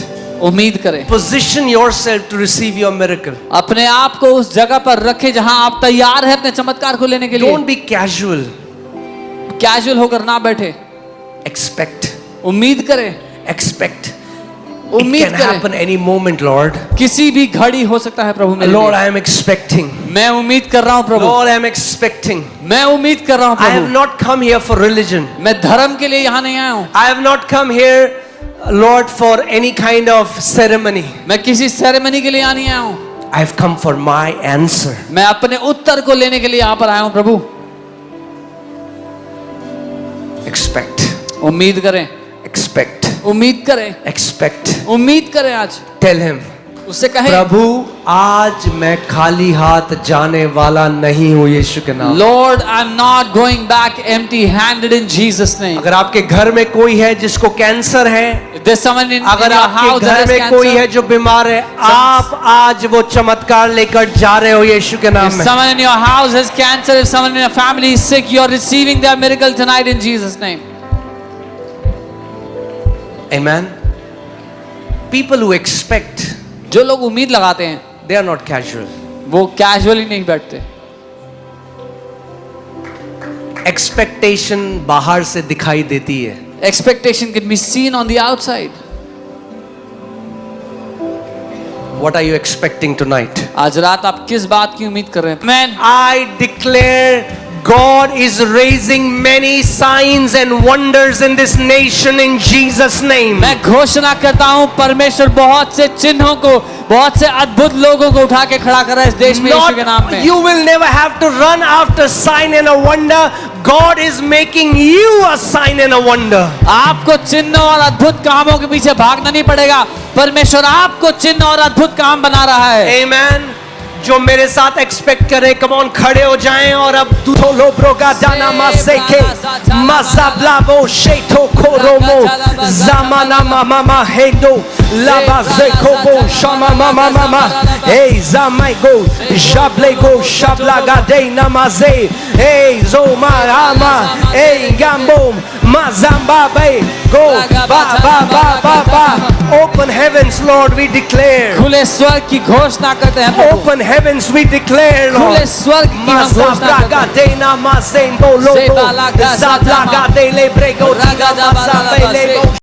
उम्मीद करें. Position yourself to receive your miracle. अपने आप को उस जगह पर रखें जहां आप तैयार हैं अपने चमत्कार को लेने के लिए. Don't be casual. कैजुअल होकर ना बैठे. Expect. उम्मीद करें. Expect. It उम्मीद can करें। happen any moment, Lord. किसी भी घड़ी हो सकता है प्रभु मेरे Lord, लिए। I am expecting. मैं उम्मीद कर रहा हूँ प्रभु। Lord, I am expecting. मैं उम्मीद कर रहा हूँ I have Prabhu. not come here for religion. मैं धर्म के लिए यहाँ नहीं आया हूँ। I have not come here, Lord, for any kind of ceremony. मैं किसी सेरेमनी के लिए यहाँ नहीं आया हूँ। I have come for my answer. मैं अपने उत्तर को लेने के लिए यहाँ पर आया हूँ प्रभु। Expect. उम्मीद करें, Expect. उम्मीद करें, Expect. उम्मीद करें। आज Tell him. उससे कहें, प्रभु आज मैं खाली हाथ जाने वाला नहीं हूँ यीशु के नाम। Lord, I'm not going back empty-handed in Jesus' name. अगर आपके घर में कोई है जिसको कैंसर है, If there's someone in अगर your आपके house घर that has में कोई है cancer, जो बीमार है, आप आज वो चमत्कार लेकर जा रहे हो यीशु के नाम if में। someone in your house has cancer, if someone in your family is sick, you're receiving their miracle tonight in Jesus' name. Amen. People who expect, जो लोग उम्मीद लगाते हैं, they are not casual. वो कैजुअली नहीं बैठते। Expectation बाहर से दिखाई देती है। Expectation can be seen on the outside. What are you expecting tonight? आज रात आप किस बात की उम्मीद कर रहे हैं? Amen. I declare God is raising many signs and wonders in this nation in Jesus' name. मैं घोषणा करता हूँ परमेश्वर बहुत से चिन्हों को, बहुत से अद्भुत लोगों को उठा के खड़ा कर रहा है इस देश में यीशु के नाम Not, में। you will never have to run after sign and a wonder. God is making you a sign and a wonder. आपको चिन्ह और अद्भुत कामों के पीछे भागना नहीं पड़ेगा। परमेश्वर आपको चिन्ह और अद्भुत काम बना रहा है। Amen. जो मेरे साथ एक्सपेक्ट करें, कम ऑन खड़े हो जाएं और अब दूलो ब्रोगा दाना मासेके मसाब्लाबो शेतो कोरोमो ज़माना मामा हेडो लाबाजेकोबो शमा मामा hey zamaigo jablego shablaga de namaze hey zoma ama hey gambom mazamba bay go ba open heavens, Lord, we declare. खुले स्वर्ग की घोषणा करते हैं प्रभु। Open heavens, we declare, Lord. खुले स्वर्ग की हम घोषणा करते हैं। Zablaga de lebrego,